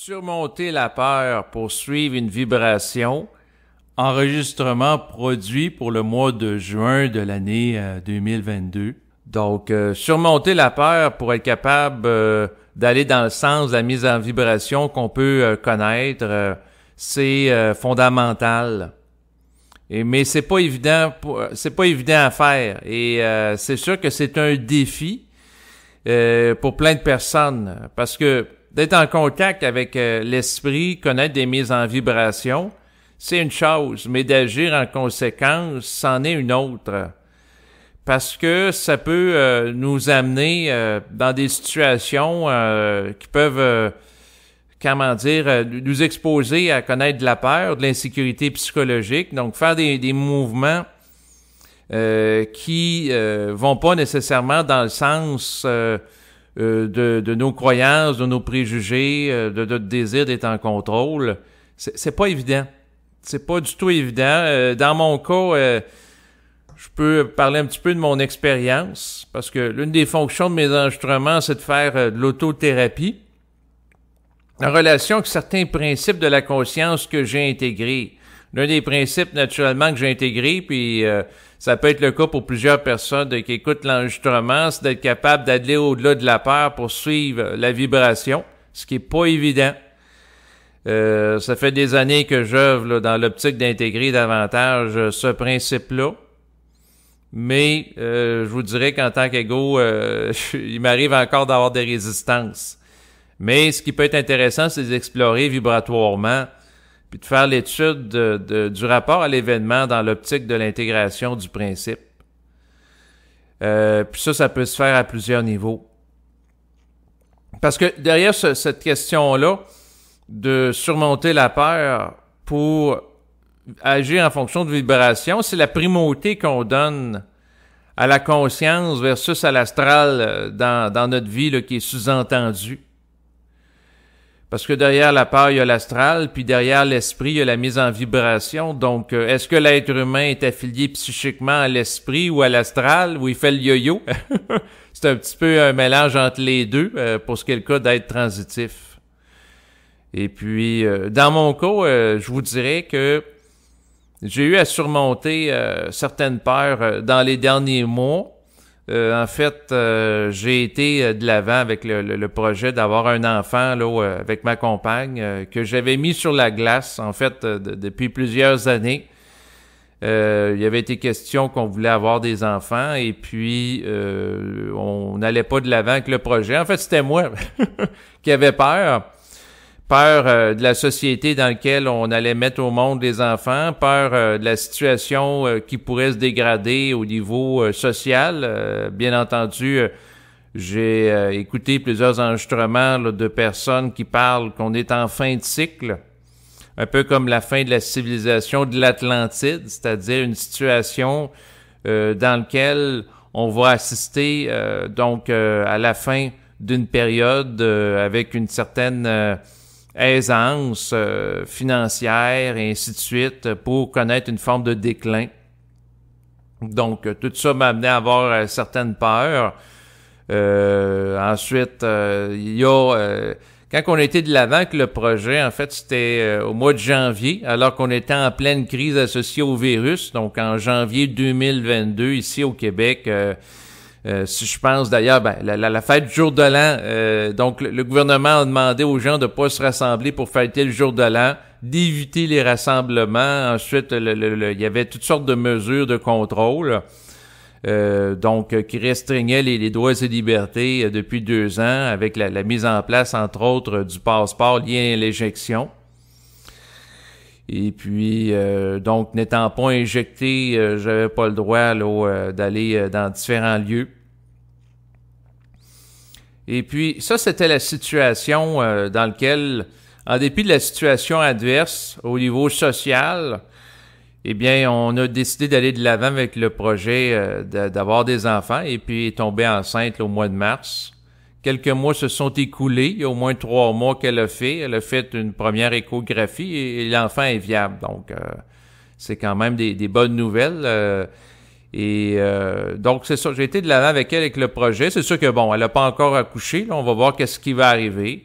Surmonter la peur pour suivre une vibration. Enregistrement produit pour le mois de juin de l'année 2022. Donc, surmonter la peur pour être capable d'aller dans le sens de la mise en vibration qu'on peut connaître, c'est fondamental. Mais c'est pas évident à faire. Et c'est sûr que c'est un défi pour plein de personnes, parce que d'être en contact avec l'esprit, connaître des mises en vibration, c'est une chose, mais d'agir en conséquence, c'en est une autre. Parce que ça peut nous amener dans des situations qui peuvent, nous exposer à connaître de la peur, de l'insécurité psychologique. Donc, faire des mouvements qui vont pas nécessairement dans le sens de nos croyances, de nos préjugés, de notre désir d'être en contrôle. C'est pas évident. C'est pas du tout évident. Dans mon cas, je peux parler un petit peu de mon expérience, parce que l'une des fonctions de mes enregistrements, c'est de faire de l'autothérapie en relation avec certains principes de la conscience que j'ai intégrés. L'un des principes, naturellement, que j'ai intégrés, puis ça peut être le cas pour plusieurs personnes qui écoutent l'enregistrement, c'est d'être capable d'aller au-delà de la peur pour suivre la vibration, ce qui est pas évident. Ça fait des années que j'œuvre dans l'optique d'intégrer davantage ce principe-là. Mais je vous dirais qu'en tant qu'ego, il m'arrive encore d'avoir des résistances. Mais ce qui peut être intéressant, c'est d'explorer vibratoirement, puis de faire l'étude du rapport à l'événement dans l'optique de l'intégration du principe. Puis ça peut se faire à plusieurs niveaux. Parce que derrière cette question-là, de surmonter la peur pour agir en fonction de vibration, c'est la primauté qu'on donne à la conscience versus à l'astral dans notre vie là, qui est sous-entendu. Parce que derrière la peur, il y a l'astral, puis derrière l'esprit, il y a la mise en vibration. Donc, est-ce que l'être humain est affilié psychiquement à l'esprit ou à l'astral, ou il fait le yo-yo? C'est un petit peu un mélange entre les deux, pour ce qui est le cas d'être transitif. Et puis, dans mon cas, je vous dirais que j'ai eu à surmonter certaines peurs dans les derniers mois. En fait, j'ai été de l'avant avec le projet d'avoir un enfant là, avec ma compagne que j'avais mis sur la glace, en fait, depuis plusieurs années. Il y avait été question qu'on voulait avoir des enfants et puis on n'allait pas de l'avant avec le projet. En fait, c'était moi qui avait peur. Peur de la société dans laquelle on allait mettre au monde des enfants, peur de la situation qui pourrait se dégrader au niveau social. Bien entendu, j'ai écouté plusieurs enregistrements là, de personnes qui parlent qu'on est en fin de cycle, un peu comme la fin de la civilisation de l'Atlantide, c'est-à-dire une situation dans laquelle on va assister à la fin d'une période avec une certaine aisance financière et ainsi de suite pour connaître une forme de déclin. Donc, tout ça m'a amené à avoir certaines peurs. Ensuite, il y a... quand on était de l'avant avec le projet, en fait, c'était au mois de janvier, alors qu'on était en pleine crise associée au virus. Donc, en janvier 2022, ici au Québec... si je pense d'ailleurs, la fête du jour de l'an, donc le gouvernement a demandé aux gens de pas se rassembler pour fêter le jour de l'an, d'éviter les rassemblements. Ensuite, il y avait toutes sortes de mesures de contrôle, qui restreignaient les droits et libertés depuis 2 ans, avec la mise en place, entre autres, du passeport lié à l'injection. Et puis, n'étant pas injecté, j'avais pas le droit là, d'aller dans différents lieux. Et puis, ça, c'était la situation dans laquelle, en dépit de la situation adverse au niveau social, eh bien, on a décidé d'aller de l'avant avec le projet d'avoir des enfants et puis tomber enceinte là, au mois de mars. Quelques mois se sont écoulés. Il y a au moins 3 mois qu'elle a fait. Elle a fait une première échographie et l'enfant est viable. Donc, c'est quand même des bonnes nouvelles. Donc, c'est ça. J'ai été de l'avant avec elle avec le projet. C'est sûr que, bon, elle n'a pas encore accouché. Là, on va voir qu'est-ce qui va arriver.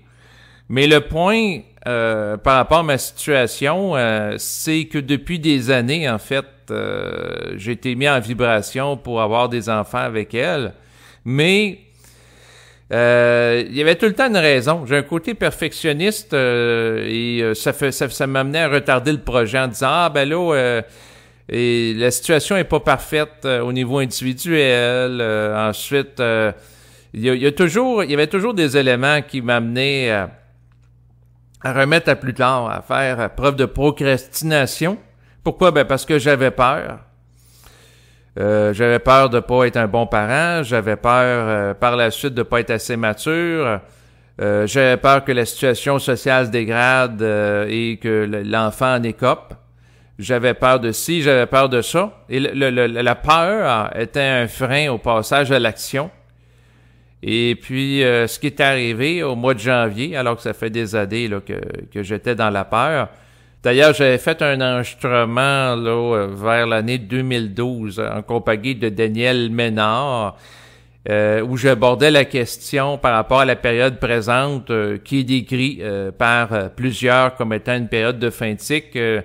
Mais le point par rapport à ma situation, c'est que depuis des années, en fait, j'ai été mis en vibration pour avoir des enfants avec elle. Mais il y avait tout le temps une raison. J'ai un côté perfectionniste et ça m'amenait à retarder le projet en disant ah ben là et la situation est pas parfaite au niveau individuel. Ensuite, il y avait toujours des éléments qui m'amenaient à remettre à plus tard, à faire preuve de procrastination. Pourquoi? Ben parce que j'avais peur. J'avais peur de pas être un bon parent, j'avais peur par la suite de pas être assez mature, j'avais peur que la situation sociale se dégrade et que l'enfant en écope. J'avais peur de ci, j'avais peur de ça. Et la peur était un frein au passage à l'action. Et puis, ce qui est arrivé au mois de janvier, alors que ça fait des années là, que j'étais dans la peur. D'ailleurs, j'avais fait un enregistrement là, vers l'année 2012 en compagnie de Daniel Ménard où j'abordais la question par rapport à la période présente qui est décrite par plusieurs comme étant une période de fin de cycle.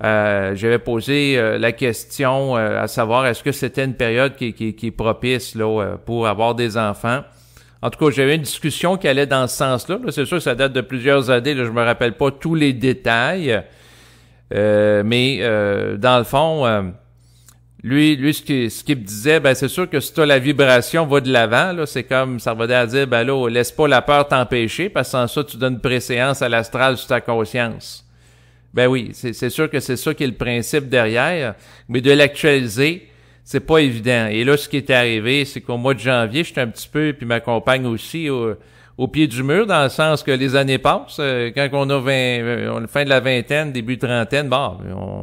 J'avais posé la question à savoir est-ce que c'était une période qui est propice là, pour avoir des enfants. En tout cas, j'avais une discussion qui allait dans ce sens-là. Là, c'est sûr que ça date de plusieurs années. Là, je me rappelle pas tous les détails. Mais dans le fond, lui ce qu'il me disait, ben c'est sûr que si la vibration va de l'avant, là, c'est comme ça va dire, ben là, laisse pas la peur t'empêcher, parce que sans ça, tu donnes préséance à l'astral sur ta conscience. Ben oui, c'est sûr que c'est ça qui est le principe derrière, mais de l'actualiser, c'est pas évident. Et là, ce qui est arrivé, c'est qu'au mois de janvier, j'étais un petit peu, puis ma compagne aussi, au pied du mur, dans le sens que les années passent. Quand on a fin de la vingtaine, début trentaine, bon,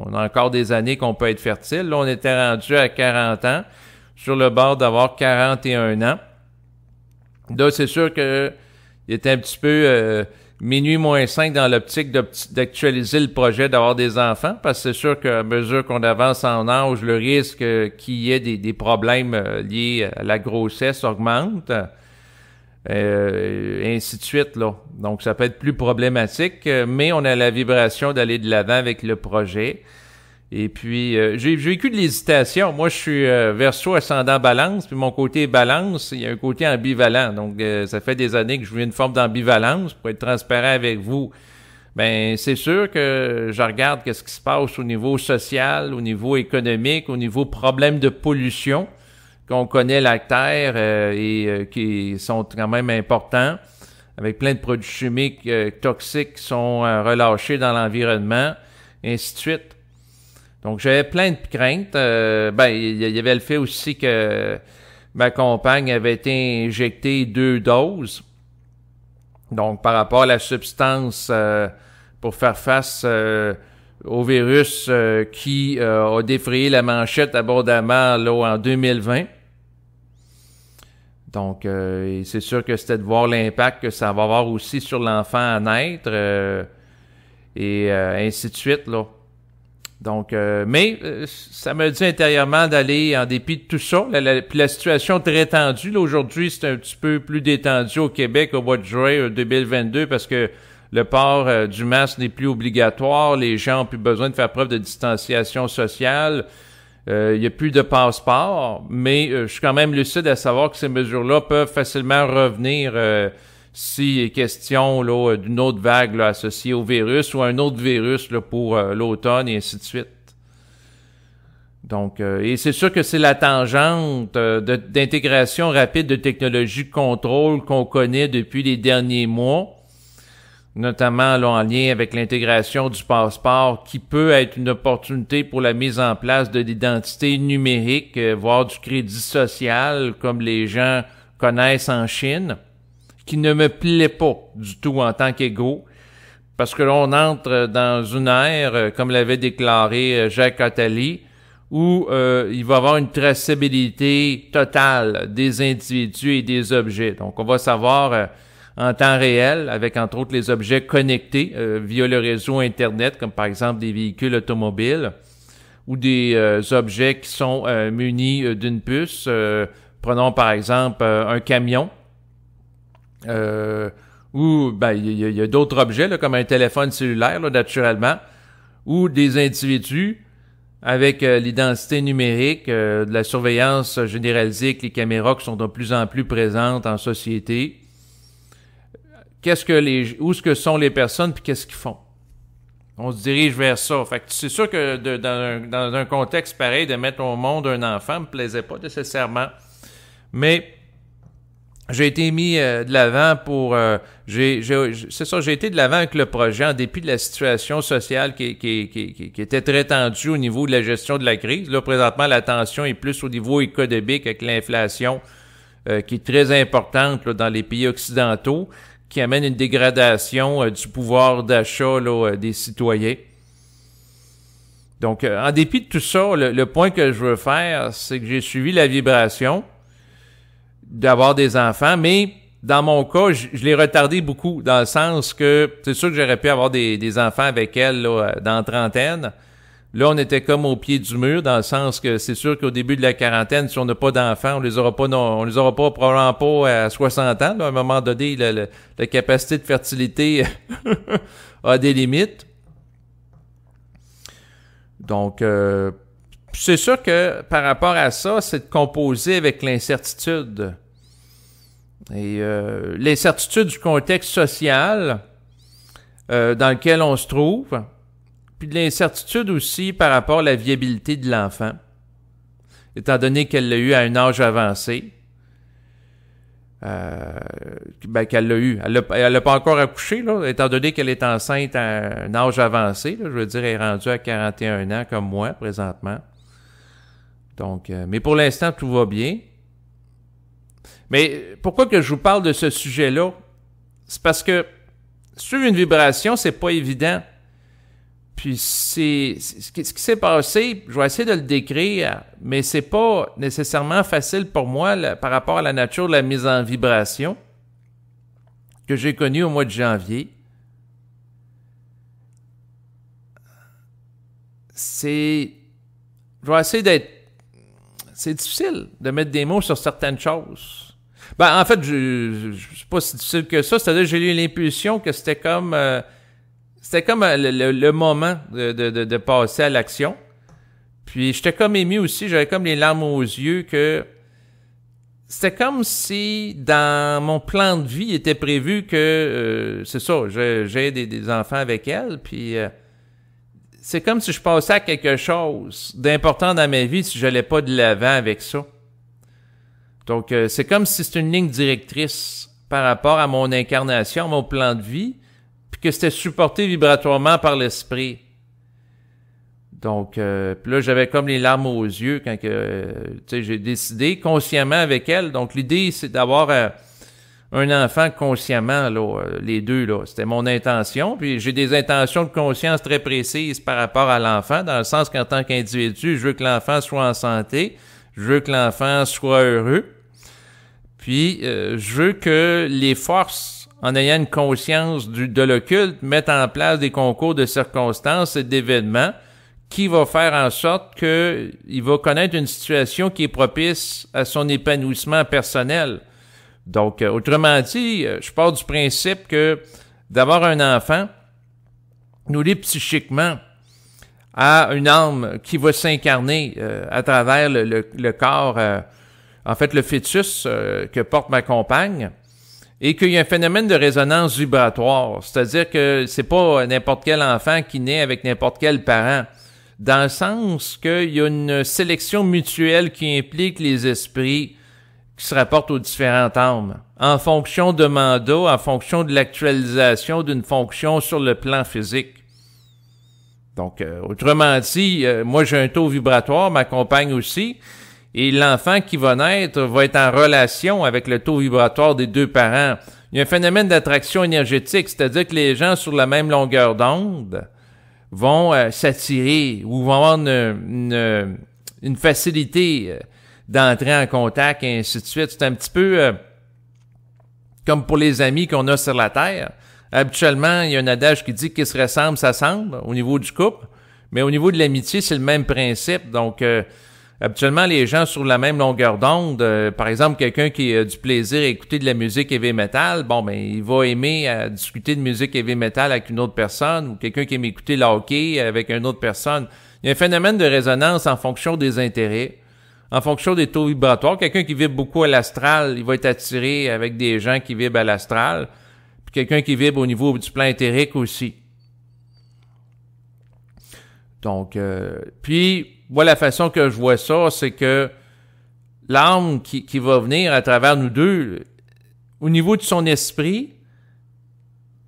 on a encore des années qu'on peut être fertile. Là, on était rendu à 40 ans, sur le bord d'avoir 41 ans. Là, c'est sûr que il était un petit peu minuit moins 5 dans l'optique d'actualiser le projet d'avoir des enfants, parce que c'est sûr qu'à mesure qu'on avance en âge, le risque qu'il y ait des problèmes liés à la grossesse augmente. Ainsi de suite, là. Donc, ça peut être plus problématique, mais on a la vibration d'aller de l'avant avec le projet. Et puis, j'ai vécu de l'hésitation. Moi, je suis Verseau ascendant Balance, puis mon côté Balance, il y a un côté ambivalent. Donc, ça fait des années que je vis une forme d'ambivalence. Pour être transparent avec vous, ben c'est sûr que je regarde qu'est-ce qui se passe au niveau social, au niveau économique, au niveau problème de pollution, qu'on connaît la Terre et qui sont quand même importants, avec plein de produits chimiques toxiques qui sont relâchés dans l'environnement, et ainsi de suite. Donc, j'avais plein de craintes. Il y avait le fait aussi que ma compagne avait été injectée 2 doses. Donc, par rapport à la substance pour faire face au virus qui a défrayé la manchette abondamment là, en 2020. Donc, c'est sûr que c'était de voir l'impact que ça va avoir aussi sur l'enfant à naître et ainsi de suite, là. Donc, mais ça me dit intérieurement d'aller en dépit de tout ça. Puis la situation est très tendue. Là, aujourd'hui, c'est un petit peu plus détendu au Québec au mois de juin 2022 parce que le port du masque n'est plus obligatoire. Les gens n'ont plus besoin de faire preuve de distanciation sociale. Il n'y a plus de passeport. Mais je suis quand même lucide à savoir que ces mesures-là peuvent facilement revenir s'il est question là, d'une autre vague là, associée au virus ou un autre virus là, pour l'automne et ainsi de suite. Donc, et c'est sûr que c'est la tangente d'intégration rapide de technologies de contrôle qu'on connaît depuis les derniers mois, notamment là, en lien avec l'intégration du passeport qui peut être une opportunité pour la mise en place de l'identité numérique, voire du crédit social comme les gens connaissent en Chine, qui ne me plaît pas du tout en tant qu'égaux, parce que là, on entre dans une ère, comme l'avait déclaré Jacques Attali, où il va y avoir une traçabilité totale des individus et des objets. Donc, on va savoir en temps réel, avec entre autres les objets connectés via le réseau Internet, comme par exemple des véhicules automobiles, ou des objets qui sont munis d'une puce. Prenons par exemple un camion, ou ben il y a d'autres objets là, comme un téléphone cellulaire là, naturellement, ou des individus avec l'identité numérique, de la surveillance généralisée avec les caméras qui sont de plus en plus présentes en société. Où est-ce que sont les personnes puis qu'est-ce qu'ils font? On se dirige vers ça. Fait que c'est sûr que dans un contexte pareil, de mettre au monde un enfant me plaisait pas nécessairement. Mais j'ai été mis de l'avant pour... c'est ça, j'ai été de l'avant avec le projet en dépit de la situation sociale qui était très tendue au niveau de la gestion de la crise. Là, présentement, la tension est plus au niveau économique avec l'inflation qui est très importante là, dans les pays occidentaux, qui amène une dégradation du pouvoir d'achat là, des citoyens. Donc, en dépit de tout ça, le point que je veux faire, c'est que j'ai suivi la vibration d'avoir des enfants, mais dans mon cas, je l'ai retardé beaucoup, dans le sens que c'est sûr que j'aurais pu avoir des enfants avec elle là, dans la trentaine. Là, on était comme au pied du mur, dans le sens que c'est sûr qu'au début de la quarantaine, si on n'a pas d'enfants, on les aura pas probablement pas à 60 ans. Là, à un moment donné, la capacité de fertilité a des limites. Donc, c'est sûr que par rapport à ça, c'est de composer avec l'incertitude. Et l'incertitude du contexte social dans lequel on se trouve, puis de l'incertitude aussi par rapport à la viabilité de l'enfant, étant donné qu'elle l'a eu à un âge avancé. Qu'elle l'a eu. Elle l'a pas encore accouché, là, étant donné qu'elle est enceinte à un âge avancé. Là, je veux dire, elle est rendue à 41 ans comme moi, présentement. Donc, mais pour l'instant, tout va bien. Mais pourquoi que je vous parle de ce sujet-là? C'est parce que suivre une vibration, c'est pas évident. Puis ce qui s'est passé, je vais essayer de le décrire, mais c'est pas nécessairement facile pour moi là, par rapport à la nature de la mise en vibration que j'ai connue au mois de janvier. Je vais essayer d'être... C'est difficile de mettre des mots sur certaines choses. Ben, en fait, c'est pas si difficile que ça. C'est-à-dire que j'ai eu l'impulsion que c'était comme le moment de passer à l'action. Puis j'étais comme ému aussi, j'avais comme les larmes aux yeux que c'était comme si dans mon plan de vie il était prévu que c'est ça, j'ai des enfants avec elle, puis c'est comme si je passais à quelque chose d'important dans ma vie si j'allais pas de l'avant avec ça. Donc c'est comme si c'était une ligne directrice par rapport à mon incarnation, à mon plan de vie, puis que c'était supporté vibratoirement par l'esprit. Donc, puis là, j'avais comme les larmes aux yeux quand j'ai décidé consciemment avec elle. Donc, l'idée, c'est d'avoir un enfant consciemment, là, les deux, là. C'était mon intention. Puis, j'ai des intentions de conscience très précises par rapport à l'enfant, dans le sens qu'en tant qu'individu, je veux que l'enfant soit en santé, je veux que l'enfant soit heureux. Puis, je veux que les forces, en ayant une conscience de l'occulte, mettent en place des concours de circonstances et d'événements qui va faire en sorte qu'il va connaître une situation qui est propice à son épanouissement personnel. Donc, autrement dit, je pars du principe que d'avoir un enfant nous lie psychiquement à une âme qui va s'incarner à travers le corps, en fait le fœtus que porte ma compagne, et qu'il y a un phénomène de résonance vibratoire, c'est-à-dire que c'est pas n'importe quel enfant qui naît avec n'importe quel parent, dans le sens qu'il y a une sélection mutuelle qui implique les esprits qui se rapportent aux différentes âmes, en fonction de mandat, en fonction de l'actualisation d'une fonction sur le plan physique. Donc, autrement dit, moi j'ai un taux vibratoire, ma compagne aussi, et l'enfant qui va naître va être en relation avec le taux vibratoire des deux parents. Il y a un phénomène d'attraction énergétique, c'est-à-dire que les gens sur la même longueur d'onde vont s'attirer ou vont avoir une facilité d'entrer en contact et ainsi de suite. C'est un petit peu comme pour les amis qu'on a sur la Terre. Habituellement, il y a un adage qui dit qu'ils se ressemblent, ça semble au niveau du couple, mais au niveau de l'amitié, c'est le même principe. Donc, habituellement, les gens sur la même longueur d'onde, par exemple, quelqu'un qui a du plaisir à écouter de la musique heavy metal, bon, ben, il va aimer discuter de musique heavy metal avec une autre personne, ou quelqu'un qui aime écouter le hockey avec une autre personne. Il y a un phénomène de résonance en fonction des intérêts, en fonction des taux vibratoires. Quelqu'un qui vibre beaucoup à l'astral, il va être attiré avec des gens qui vibrent à l'astral, puis quelqu'un qui vibre au niveau du plan éthérique aussi. Donc, puis, moi, la façon que je vois ça, c'est que l'âme qui va venir à travers nous deux, au niveau de son esprit,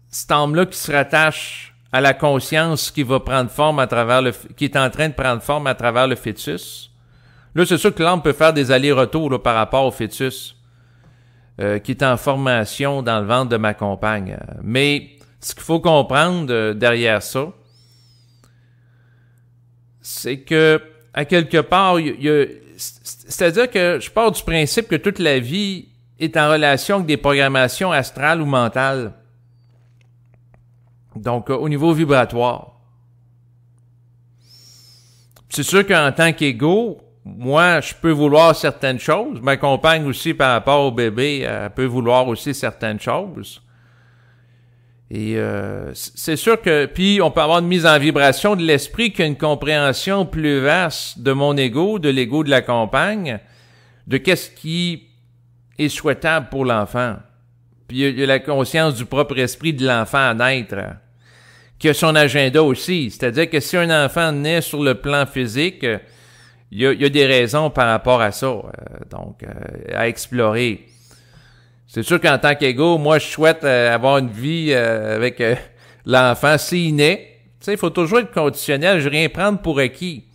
cette âme-là qui se rattache à la conscience qui va prendre forme à travers qui est en train de prendre forme à travers le fœtus. Là, c'est sûr que l'âme peut faire des allers-retours là, par rapport au fœtus, qui est en formation dans le ventre de ma compagne. Mais ce qu'il faut comprendre derrière ça, c'est que, à quelque part, c'est-à-dire que je pars du principe que toute la vie est en relation avec des programmations astrales ou mentales. Donc, au niveau vibratoire. C'est sûr qu'en tant qu'ego, moi, je peux vouloir certaines choses. Ma compagne aussi, par rapport au bébé, elle peut vouloir aussi certaines choses. Et c'est sûr que... Puis, on peut avoir une mise en vibration de l'esprit qui a une compréhension plus vaste de mon ego, de l'ego de la compagne, de qu'est-ce qui est souhaitable pour l'enfant. Puis, il y a la conscience du propre esprit de l'enfant à naître, qui a son agenda aussi. C'est-à-dire que si un enfant naît sur le plan physique, il y a des raisons par rapport à ça, à explorer. C'est sûr qu'en tant qu'ego, moi, je souhaite avoir une vie avec l'enfant s'il naît. Tu sais, il faut toujours être conditionnel, je vais rien prendre pour acquis.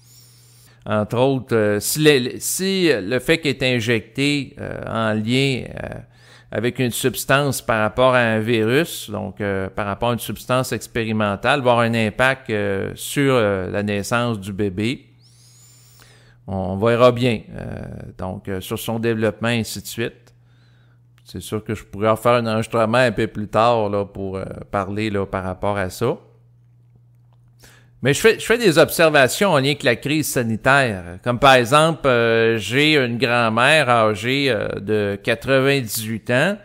Entre autres, si le fait qu'il est injecté en lien avec une substance par rapport à un virus, donc par rapport à une substance expérimentale, va avoir un impact sur la naissance du bébé. On verra bien, sur son développement, ainsi de suite. C'est sûr que je pourrais en faire un enregistrement un peu plus tard là, pour parler là, par rapport à ça. Mais je fais des observations en lien avec la crise sanitaire. Comme par exemple, j'ai une grand-mère âgée de 98 ans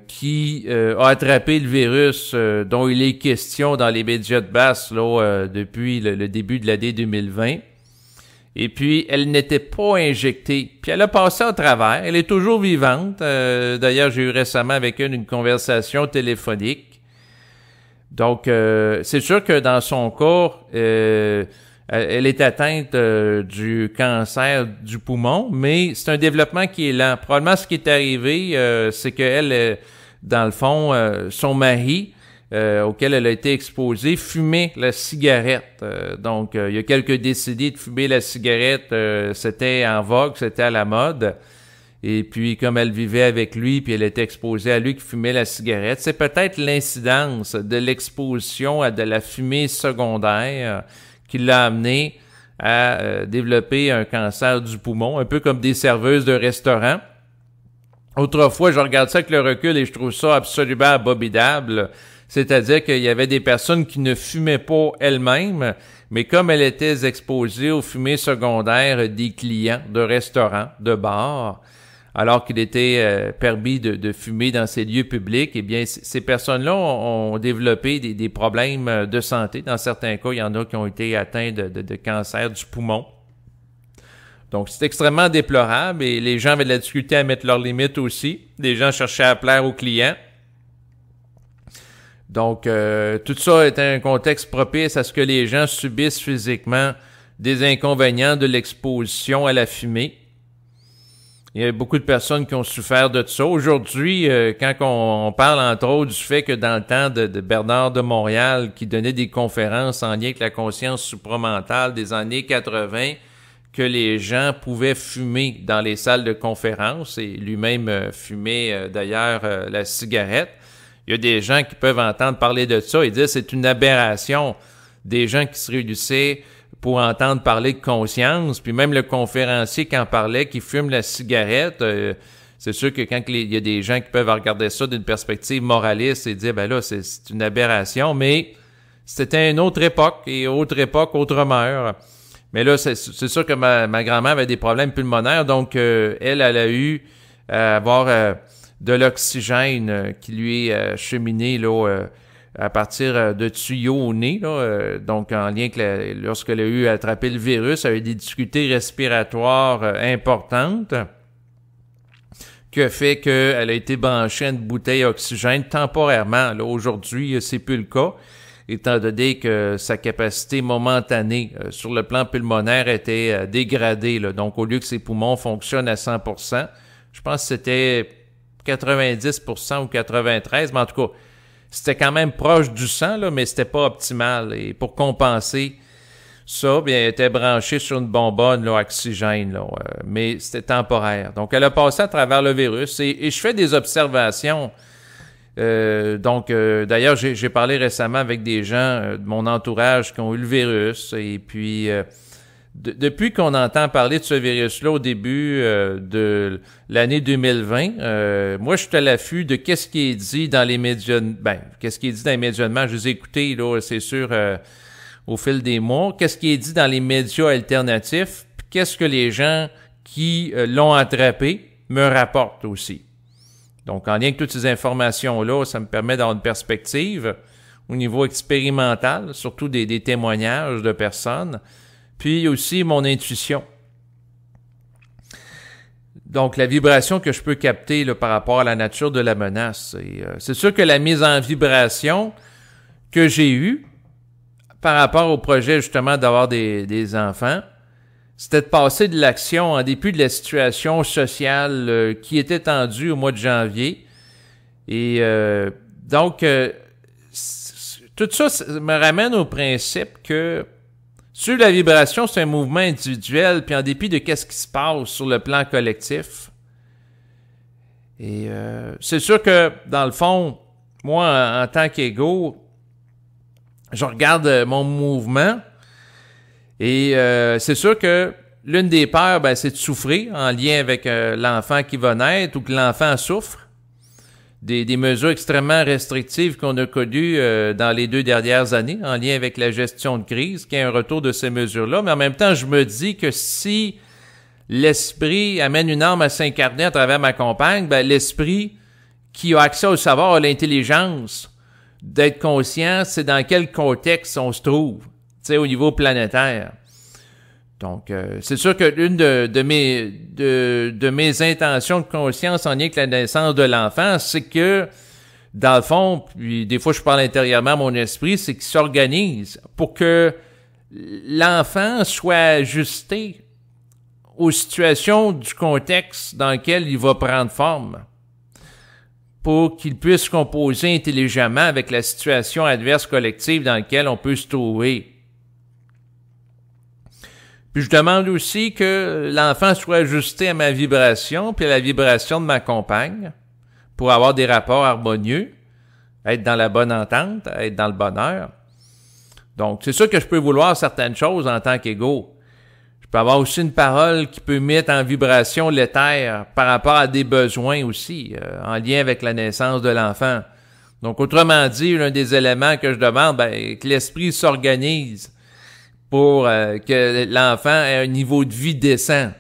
qui a attrapé le virus dont il est question dans les médias de masse là, depuis le début de l'année 2020. Et puis, elle n'était pas injectée. Puis, elle a passé au travers. Elle est toujours vivante. D'ailleurs, j'ai eu récemment avec elle une conversation téléphonique. Donc, c'est sûr que dans son cas, elle est atteinte du cancer du poumon, mais c'est un développement qui est lent. Probablement, ce qui est arrivé, c'est qu'elle, dans le fond, son mari, auquel elle a été exposée, fumait la cigarette. Il y a quelques décennies de fumer la cigarette, c'était en vogue, c'était à la mode. Et puis, comme elle vivait avec lui, puis elle était exposée à lui qui fumait la cigarette, c'est peut-être l'incidence de l'exposition à de la fumée secondaire qui l'a amené à développer un cancer du poumon, un peu comme des serveuses de restaurant. Autrefois, je regarde ça avec le recul et je trouve ça absolument abominable. C'est-à-dire qu'il y avait des personnes qui ne fumaient pas elles-mêmes, mais comme elles étaient exposées aux fumées secondaires des clients de restaurants, de bars, alors qu'il était permis de fumer dans ces lieux publics, eh bien, ces personnes-là ont développé des problèmes de santé. Dans certains cas, il y en a qui ont été atteints de cancer du poumon. Donc, c'est extrêmement déplorable et les gens avaient de la difficulté à mettre leurs limites aussi. Les gens cherchaient à plaire aux clients. Donc, tout ça est un contexte propice à ce que les gens subissent physiquement des inconvénients de l'exposition à la fumée. Il y a beaucoup de personnes qui ont souffert de ça. Aujourd'hui, quand on parle entre autres du fait que dans le temps de Bernard de Montréal, qui donnait des conférences en lien avec la conscience supramentale des années 80, que les gens pouvaient fumer dans les salles de conférences, et lui-même fumait d'ailleurs la cigarette. Il y a des gens qui peuvent entendre parler de ça et dire que c'est une aberration. Des gens qui se réunissaient pour entendre parler de conscience, puis même le conférencier qui en parlait, qui fume la cigarette, c'est sûr que quand il y a des gens qui peuvent regarder ça d'une perspective moraliste et dire, ben là, c'est une aberration, mais c'était une autre époque, et autre époque, autre mœurs. Mais là, c'est sûr que ma grand-mère avait des problèmes pulmonaires, donc elle a eu à avoir de l'oxygène qui lui est cheminé là, à partir de tuyaux au nez, là, donc en lien que lorsqu'elle a eu attrapé le virus, elle a eu des difficultés respiratoires importantes, qui a fait qu'elle a été branchée à une bouteille à oxygène temporairement. Là, aujourd'hui, c'est plus le cas, étant donné que sa capacité momentanée sur le plan pulmonaire était dégradée. Là. Donc, au lieu que ses poumons fonctionnent à 100%, je pense que c'était 90% ou 93%, mais en tout cas, c'était quand même proche du 100, là, mais c'était pas optimal. Et pour compenser ça, bien, elle était branchée sur une bonbonne là, oxygène, là, mais c'était temporaire. Donc, elle a passé à travers le virus et je fais des observations. D'ailleurs, j'ai parlé récemment avec des gens de mon entourage qui ont eu le virus et puis depuis qu'on entend parler de ce virus-là au début de l'année 2020, moi, je suis à l'affût de qu'est-ce qui est dit dans les médias. Ben, qu'est-ce qui est dit dans les médias. Je les ai écoutés, là, c'est sûr, au fil des mois. Qu'est-ce qui est dit dans les médias alternatifs? Puis qu'est-ce que les gens qui l'ont attrapé me rapportent aussi. Donc, en lien avec toutes ces informations-là, ça me permet d'avoir une perspective au niveau expérimental, surtout des témoignages de personnes, puis aussi mon intuition. Donc, la vibration que je peux capter là, par rapport à la nature de la menace. C'est sûr que la mise en vibration que j'ai eue par rapport au projet justement d'avoir des enfants, c'était de passer de l'action en dépit de la situation sociale qui était tendue au mois de janvier. Et donc, tout ça me ramène au principe que sur la vibration, c'est un mouvement individuel, puis en dépit de qu'est-ce qui se passe sur le plan collectif. Et c'est sûr que, dans le fond, moi, en tant qu'égo, je regarde mon mouvement et c'est sûr que l'une des peurs, ben, c'est de souffrir en lien avec l'enfant qui va naître ou que l'enfant souffre. Des mesures extrêmement restrictives qu'on a connues dans les 2 dernières années en lien avec la gestion de crise, qu'il y a un retour de ces mesures-là. Mais en même temps, je me dis que si l'esprit amène une âme à s'incarner à travers ma compagne, ben, l'esprit qui a accès au savoir, a l'intelligence d'être conscient, c'est dans quel contexte on se trouve, tu sais, au niveau planétaire. Donc, c'est sûr que l'une de mes intentions de conscience en lien avec la naissance de l'enfant, c'est que, dans le fond, puis des fois je parle intérieurement à mon esprit, c'est qu'il s'organise pour que l'enfant soit ajusté aux situations du contexte dans lequel il va prendre forme, pour qu'il puisse composer intelligemment avec la situation adverse collective dans laquelle on peut se trouver. Puis je demande aussi que l'enfant soit ajusté à ma vibration, puis à la vibration de ma compagne, pour avoir des rapports harmonieux, être dans la bonne entente, être dans le bonheur. Donc, c'est sûr que je peux vouloir certaines choses en tant qu'égo. Je peux avoir aussi une parole qui peut mettre en vibration l'éther par rapport à des besoins aussi, en lien avec la naissance de l'enfant. Donc, autrement dit, l'un des éléments que je demande, ben, que l'esprit s'organise pour que l'enfant ait un niveau de vie décent.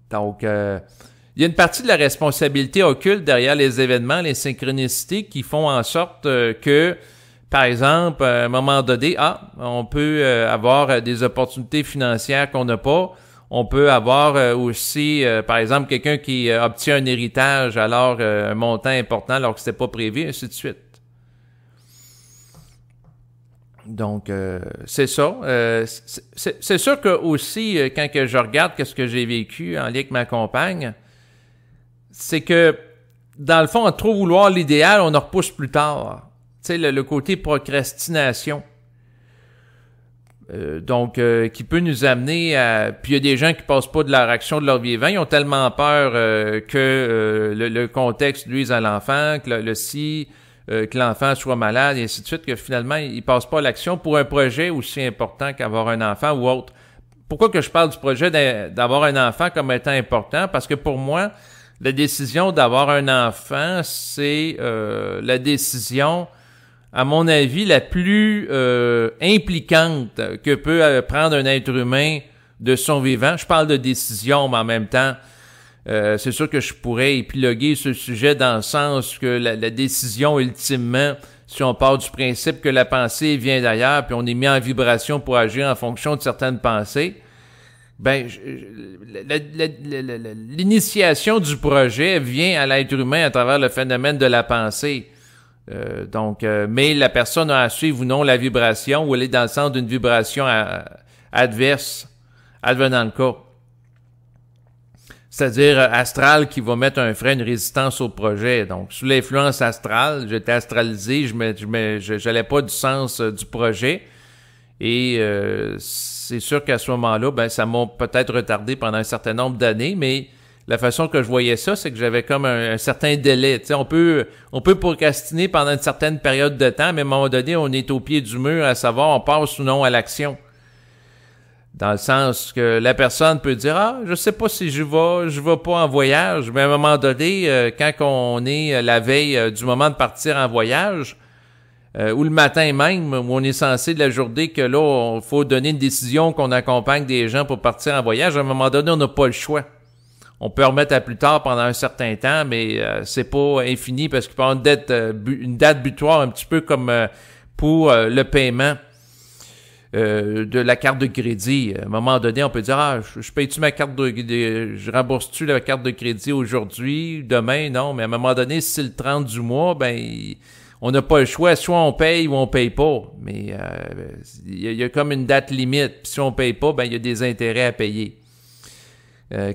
Donc, il y a une partie de la responsabilité occulte derrière les événements, les synchronicités qui font en sorte que, par exemple, à un moment donné, on peut avoir des opportunités financières qu'on n'a pas. On peut avoir aussi, par exemple, quelqu'un qui obtient un héritage alors un montant important alors que c'était pas prévu, ainsi de suite. Donc, c'est ça. C'est sûr que aussi, quand que je regarde ce que j'ai vécu en lien avec ma compagne, c'est que, dans le fond, à trop vouloir l'idéal, on en repousse plus tard. Tu sais, le côté procrastination. Qui peut nous amener à... Puis il y a des gens qui passent pas de leur action de leur vivant. Ils ont tellement peur que le contexte nuise à l'enfant, que l'enfant soit malade, et ainsi de suite, que finalement, il passe pas à l'action pour un projet aussi important qu'avoir un enfant ou autre. Pourquoi que je parle du projet d'avoir un enfant comme étant important? Parce que pour moi, la décision d'avoir un enfant, c'est la décision, à mon avis, la plus impliquante que peut prendre un être humain de son vivant. Je parle de décision, mais en même temps, c'est sûr que je pourrais épiloguer ce sujet dans le sens que la décision, ultimement, si on part du principe que la pensée vient d'ailleurs, puis on est mis en vibration pour agir en fonction de certaines pensées, ben, l'initiation du projet vient à l'être humain à travers le phénomène de la pensée. Mais la personne a à suivre ou non la vibration, ou elle est dans le sens d'une vibration adverse, advenant le cas. C'est-à-dire astral qui va mettre un frein, une résistance au projet. Donc, sous l'influence astrale, j'étais astralisé, j'allais pas du sens du projet. Et c'est sûr qu'à ce moment-là, ben ça m'a peut-être retardé pendant un certain nombre d'années, mais la façon que je voyais ça, c'est que j'avais comme un certain délai. Tu sais, on peut procrastiner pendant une certaine période de temps, mais à un moment donné, on est au pied du mur à savoir on passe ou non à l'action. Dans le sens que la personne peut dire « Ah, je sais pas si je vais pas en voyage », mais à un moment donné, quand on est la veille du moment de partir en voyage, ou le matin même, où on est censé de la journée que là, il faut donner une décision qu'on accompagne des gens pour partir en voyage, à un moment donné, on n'a pas le choix. On peut remettre à plus tard pendant un certain temps, mais c'est pas infini parce qu'il peut y avoir une date butoir un petit peu comme pour le paiement de la carte de crédit. À un moment donné, on peut dire « Ah, je paye-tu ma carte je rembourse-tu la carte de crédit aujourd'hui, demain? » Non, mais à un moment donné, si c'est le 30 du mois, ben on n'a pas le choix, soit on paye ou on paye pas. Mais il y a comme une date limite. Puis si on paye pas, ben il y a des intérêts à payer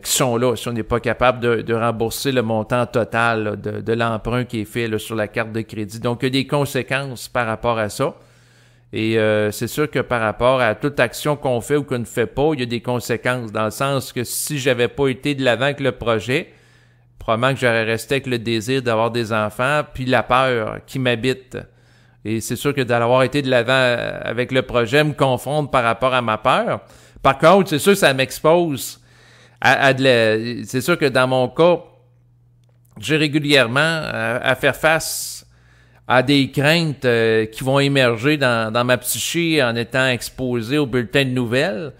qui sont là, si on n'est pas capable de rembourser le montant total là, de l'emprunt qui est fait là, sur la carte de crédit. Donc, il y a des conséquences par rapport à ça. Et c'est sûr que par rapport à toute action qu'on fait ou qu'on ne fait pas, il y a des conséquences, dans le sens que si j'avais pas été de l'avant avec le projet, probablement que j'aurais resté avec le désir d'avoir des enfants, puis la peur qui m'habite. Et c'est sûr que d'avoir été de l'avant avec le projet me confronte par rapport à ma peur. Par contre, c'est sûr que ça m'expose c'est sûr que dans mon cas, j'ai régulièrement à faire face à des craintes qui vont émerger dans ma psyché en étant exposé au bulletin de nouvelles,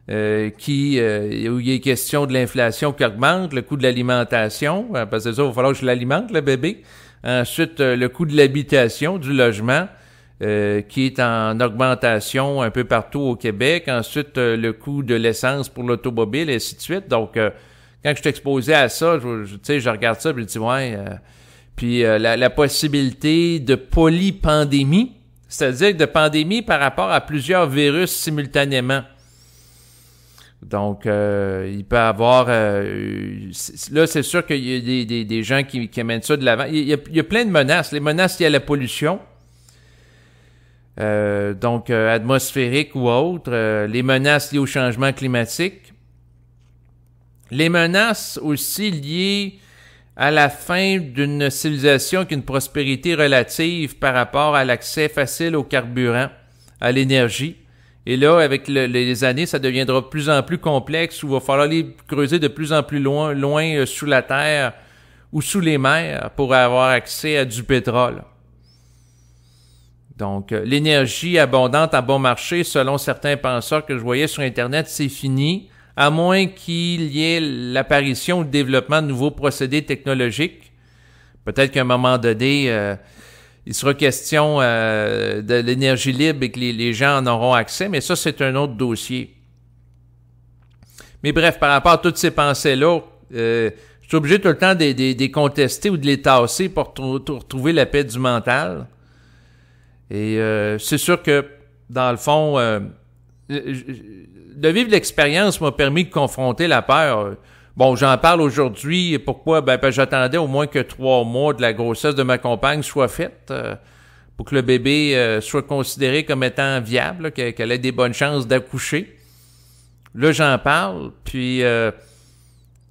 où il est question de l'inflation qui augmente, le coût de l'alimentation, parce que c'est ça, il va falloir que je l'alimente, le bébé. Ensuite, le coût de l'habitation, du logement, qui est en augmentation un peu partout au Québec. Ensuite, le coût de l'essence pour l'automobile, et ainsi de suite. Donc, quand je suis exposé à ça, je regarde ça et je dis, ouais... Puis la possibilité de polypandémie, c'est-à-dire de pandémie par rapport à plusieurs virus simultanément. Donc, il peut y avoir... là, c'est sûr qu'il y a des gens qui amènent ça de l'avant. Il y a plein de menaces. Les menaces liées à la pollution, donc atmosphérique ou autre. Les menaces liées au changement climatique. Les menaces aussi liées à la fin d'une civilisation qui a une prospérité relative par rapport à l'accès facile au carburant, à l'énergie. Et là, avec les années, ça deviendra de plus en plus complexe où il va falloir aller creuser de plus en plus loin sous la terre ou sous les mers pour avoir accès à du pétrole. Donc, l'énergie abondante à bon marché, selon certains penseurs que je voyais sur Internet, c'est fini, à moins qu'il y ait l'apparition ou le développement de nouveaux procédés technologiques. Peut-être qu'à un moment donné, il sera question de l'énergie libre et que les gens en auront accès, mais ça, c'est un autre dossier. Mais bref, par rapport à toutes ces pensées-là, je suis obligé tout le temps de les contester ou de les tasser pour retrouver la paix du mental. Et c'est sûr que, dans le fond, de vivre l'expérience m'a permis de confronter la peur. Bon, j'en parle aujourd'hui. Pourquoi? Ben, j'attendais au moins que 3 mois de la grossesse de ma compagne soit faite pour que le bébé soit considéré comme étant viable, qu'elle ait des bonnes chances d'accoucher. Là, j'en parle, puis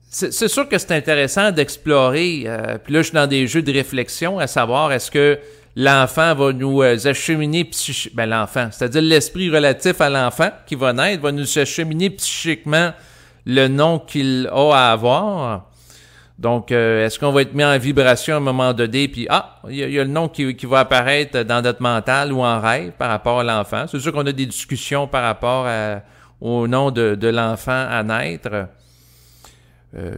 c'est sûr que c'est intéressant d'explorer. Puis là, je suis dans des jeux de réflexion, à savoir, est-ce que l'enfant va nous acheminer psychiquement... Ben, l'enfant, c'est-à-dire l'esprit relatif à l'enfant qui va naître, va nous acheminer psychiquement le nom qu'il a à avoir. Donc, est-ce qu'on va être mis en vibration à un moment donné, puis il y a le nom qui va apparaître dans notre mental ou en rêve par rapport à l'enfant. C'est sûr qu'on a des discussions par rapport au nom de l'enfant à naître.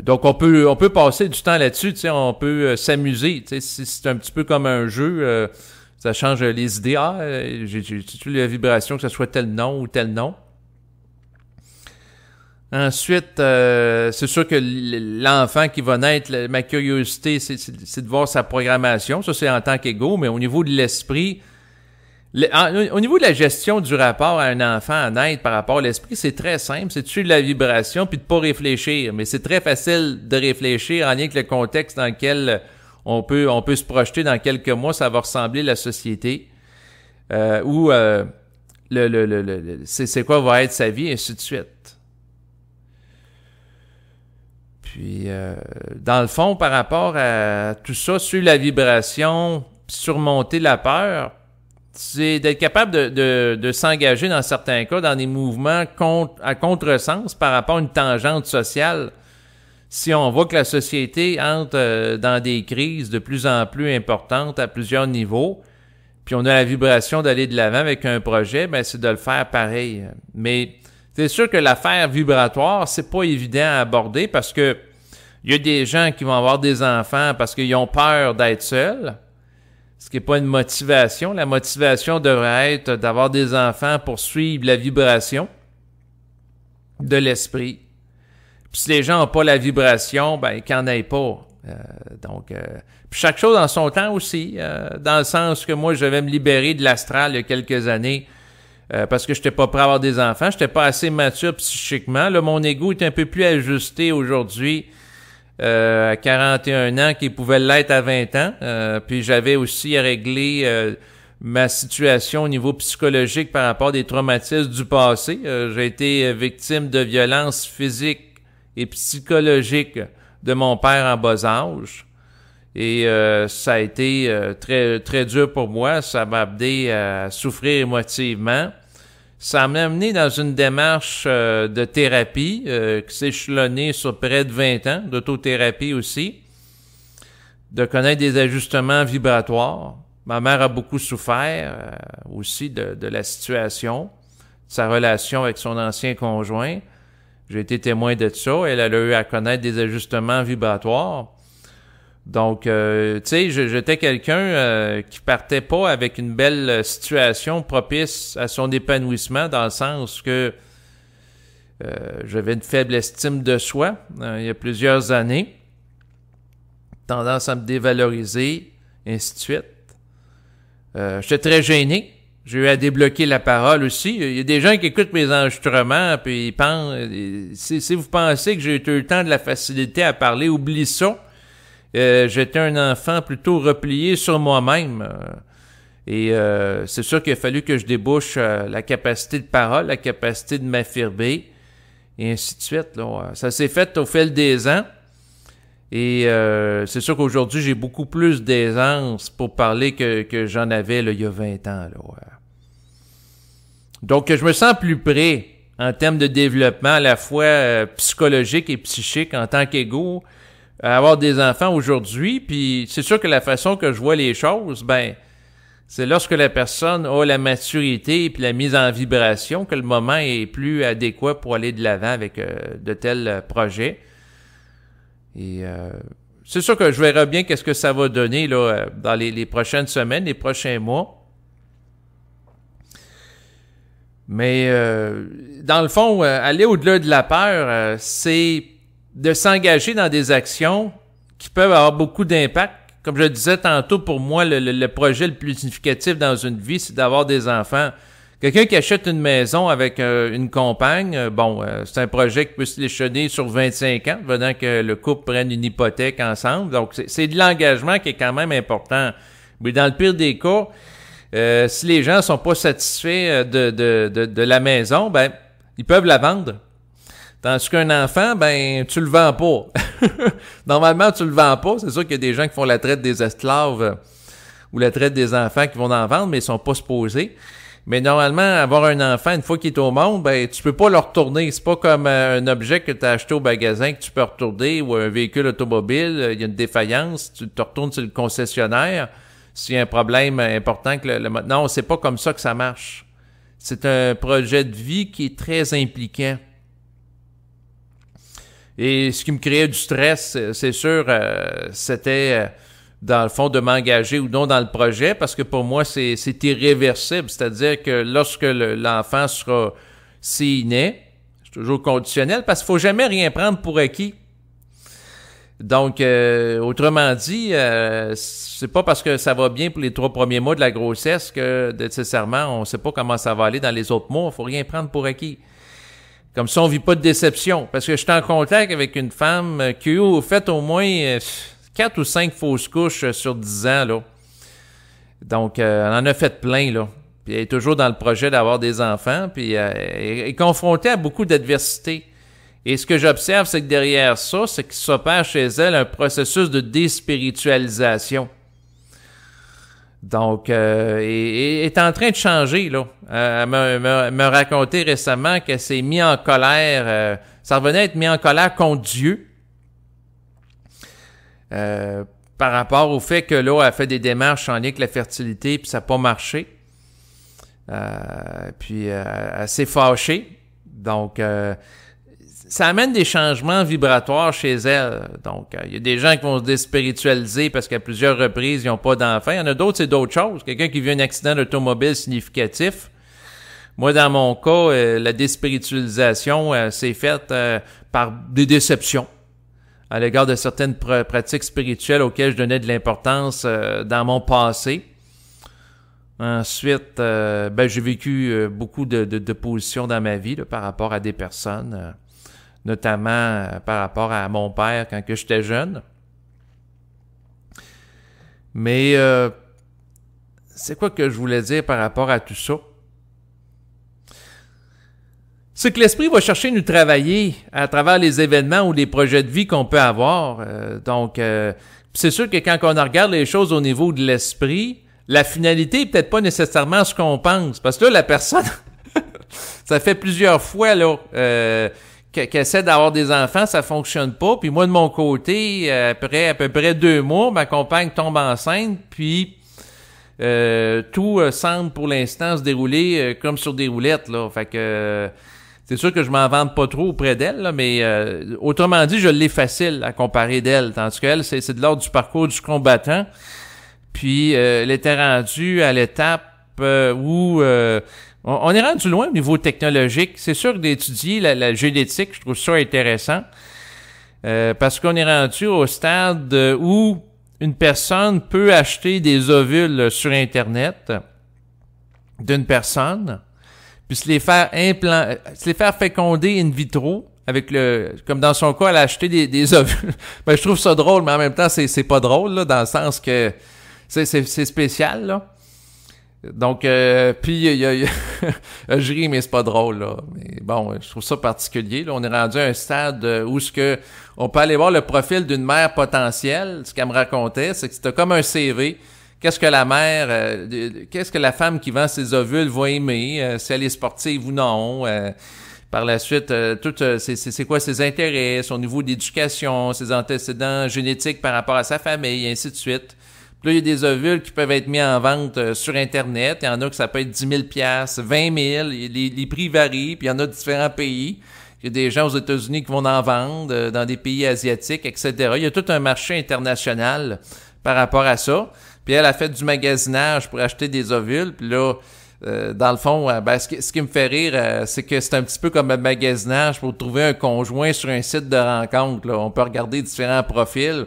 Donc, on peut passer du temps là-dessus, tu sais, on peut s'amuser, tu sais, c'est un petit peu comme un jeu, ça change les idées. Ah, j'ai la vibration que ce soit tel nom ou tel nom. Ensuite, c'est sûr que l'enfant qui va naître, ma curiosité, c'est de voir sa programmation. Ça, c'est en tant qu'ego, mais au niveau de l'esprit, au niveau de la gestion du rapport à un enfant à naître par rapport à l'esprit, c'est très simple. C'est de suivre la vibration puis de pas réfléchir. Mais c'est très facile de réfléchir en lien avec le contexte dans lequel on peut se projeter dans quelques mois, ça va ressembler à la société. Ou c'est quoi va être sa vie, et ainsi de suite. Puis, dans le fond, par rapport à tout ça, suivre la vibration, surmonter la peur, c'est d'être capable de s'engager dans certains cas dans des mouvements à contresens par rapport à une tangente sociale. Si on voit que la société entre dans des crises de plus en plus importantes à plusieurs niveaux, puis on a la vibration d'aller de l'avant avec un projet, ben c'est de le faire pareil. Mais c'est sûr que l'affaire vibratoire, c'est pas évident à aborder parce que il y a des gens qui vont avoir des enfants parce qu'ils ont peur d'être seuls. Ce qui n'est pas une motivation. La motivation devrait être d'avoir des enfants pour suivre la vibration de l'esprit. Puis si les gens n'ont pas la vibration, ben qu'ils n'en aient pas. Puis chaque chose en son temps aussi, dans le sens que moi, je vais me libérer de l'astral il y a quelques années parce que je n'étais pas prêt à avoir des enfants. Je n'étais pas assez mature psychiquement. Là, mon ego est un peu plus ajusté aujourd'hui. À 41 ans qu'il pouvait l'être à 20 ans. Puis j'avais aussi réglé ma situation au niveau psychologique par rapport à des traumatismes du passé. J'ai été victime de violences physiques et psychologiques de mon père en bas âge. Et ça a été très, très dur pour moi. Ça m'a amené à souffrir émotivement. Ça m'a amené dans une démarche de thérapie qui s'est échelonnée sur près de 20 ans, d'autothérapie aussi, de connaître des ajustements vibratoires. Ma mère a beaucoup souffert aussi de la situation, de sa relation avec son ancien conjoint. J'ai été témoin de ça. Elle a eu à connaître des ajustements vibratoires. Donc, tu sais, j'étais quelqu'un qui partait pas avec une belle situation propice à son épanouissement, dans le sens que j'avais une faible estime de soi il y a plusieurs années, tendance à me dévaloriser, ainsi de suite. J'étais très gêné. J'ai eu à débloquer la parole aussi. Il y a des gens qui écoutent mes enregistrements puis ils pensent, si vous pensez que j'ai eu le temps de la facilité à parler, oublie ça. J'étais un enfant plutôt replié sur moi-même. Et c'est sûr qu'il a fallu que je débouche la capacité de parole, la capacité de m'affirmer, et ainsi de suite. Là. Ça s'est fait au fil des ans. Et c'est sûr qu'aujourd'hui, j'ai beaucoup plus d'aisance pour parler que j'en avais là, il y a 20 ans. Là. Donc, je me sens plus prêt en termes de développement à la fois psychologique et psychique en tant qu'ego, à avoir des enfants aujourd'hui, puis c'est sûr que la façon que je vois les choses, ben, c'est lorsque la personne a la maturité puis la mise en vibration que le moment est plus adéquat pour aller de l'avant avec de tels projets. Et c'est sûr que je verrai bien qu'est-ce que ça va donner là dans les prochaines semaines, les prochains mois. Mais dans le fond, aller au-delà de la peur, c'est de s'engager dans des actions qui peuvent avoir beaucoup d'impact. Comme je le disais tantôt, pour moi, le projet le plus significatif dans une vie, c'est d'avoir des enfants. Quelqu'un qui achète une maison avec une compagne, c'est un projet qui peut se l'échelonner sur 25 ans, venant que le couple prenne une hypothèque ensemble. Donc, c'est de l'engagement qui est quand même important. Mais dans le pire des cas, si les gens sont pas satisfaits de la maison, ben ils peuvent la vendre. Tandis qu'un enfant, ben tu le vends pas. Normalement, tu le vends pas. C'est sûr qu'il y a des gens qui font la traite des esclaves ou la traite des enfants qui vont en vendre, mais ils sont pas supposés. Mais normalement, avoir un enfant, une fois qu'il est au monde, ben tu peux pas le retourner. C'est pas comme un objet que tu as acheté au magasin que tu peux retourner ou un véhicule automobile, il y a une défaillance, tu te retournes sur le concessionnaire. S'il y a un problème important non, c'est pas comme ça que ça marche. c'est un projet de vie qui est très impliquant. Et ce qui me créait du stress, c'est sûr, c'était dans le fond de m'engager ou non dans le projet, parce que pour moi, c'est irréversible. C'est-à-dire que lorsque l'enfant sera s'il naît, c'est toujours conditionnel, parce qu'il faut jamais rien prendre pour acquis. Donc, autrement dit, c'est pas parce que ça va bien pour les 3 premiers mois de la grossesse que nécessairement on sait pas comment ça va aller dans les autres mois. Faut rien prendre pour acquis. Comme ça, on vit pas de déception. Parce que je suis en contact avec une femme qui a fait au moins 4 ou 5 fausses couches sur 10 ans, là. Donc, elle en a fait plein, là. Puis elle est toujours dans le projet d'avoir des enfants, puis elle est confrontée à beaucoup d'adversité. Et ce que j'observe, c'est que derrière ça, c'est qu'il s'opère chez elle un processus de déspiritualisation. Donc, est en train de changer, là. Elle me racontait récemment qu'elle s'est mise en colère. Ça revenait à être mis en colère contre Dieu. Par rapport au fait que là, elle fait des démarches en lien avec la fertilité, puis ça n'a pas marché. Puis, elle s'est fâchée. Donc, ça amène des changements vibratoires chez elle. Donc, il y a des gens qui vont se déspiritualiser parce qu'à plusieurs reprises, ils n'ont pas d'enfants. Il y en a d'autres, c'est d'autres choses. Quelqu'un qui vit un accident d'automobile significatif. Moi, dans mon cas, la déspiritualisation s'est faite par des déceptions à l'égard de certaines pratiques spirituelles auxquelles je donnais de l'importance dans mon passé. Ensuite, j'ai vécu beaucoup de positions dans ma vie là, par rapport à des personnes, notamment par rapport à mon père quand que j'étais jeune. Mais c'est quoi que je voulais dire par rapport à tout ça? C'est que l'esprit va chercher nous travailler à travers les événements ou les projets de vie qu'on peut avoir. Donc, c'est sûr que quand on regarde les choses au niveau de l'esprit, la finalité est peut-être pas nécessairement ce qu'on pense. Parce que là, la personne, ça fait plusieurs fois là qu'elle essaie d'avoir des enfants, ça fonctionne pas. Puis moi, de mon côté, après à peu près 2 mois, ma compagne tombe enceinte, puis tout semble pour l'instant se dérouler comme sur des roulettes, là. Fait que c'est sûr que je m'en vante pas trop auprès d'elle, là, mais autrement dit, je l'ai facile à comparer d'elle. Tandis qu'elle, c'est de l'ordre du parcours du combattant. Puis elle était rendue à l'étape où on est rendu loin au niveau technologique. C'est sûr que d'étudier la génétique, je trouve ça intéressant. Parce qu'on est rendu au stade où une personne peut acheter des ovules sur Internet d'une personne, puis se les faire féconder in vitro avec comme dans son cas, elle a acheté des ovules. Ben, je trouve ça drôle, mais en même temps, c'est pas drôle, là, dans le sens que c'est spécial, là. Donc, puis je ris, mais c'est pas drôle, là. Mais bon, je trouve ça particulier, là. On est rendu à un stade où on peut aller voir le profil d'une mère potentielle. Ce qu'elle me racontait, c'est que c'était comme un CV. Qu'est-ce que la mère, qu'est-ce que la femme qui vend ses ovules va aimer, si elle est sportive ou non. Par la suite, c'est quoi ses intérêts, son niveau d'éducation, ses antécédents génétiques par rapport à sa famille, et ainsi de suite. Puis là, il y a des ovules qui peuvent être mis en vente sur Internet. Il y en a que ça peut être 10 000 $, 20 000 les prix varient, puis il y en a différents pays. Il y a des gens aux États-Unis qui vont en vendre, dans des pays asiatiques, etc. Il y a tout un marché international par rapport à ça. Puis elle a fait du magasinage pour acheter des ovules. Puis là, dans le fond, ce qui me fait rire, c'est que c'est un petit peu comme un magasinage pour trouver un conjoint sur un site de rencontre, là. On peut regarder différents profils.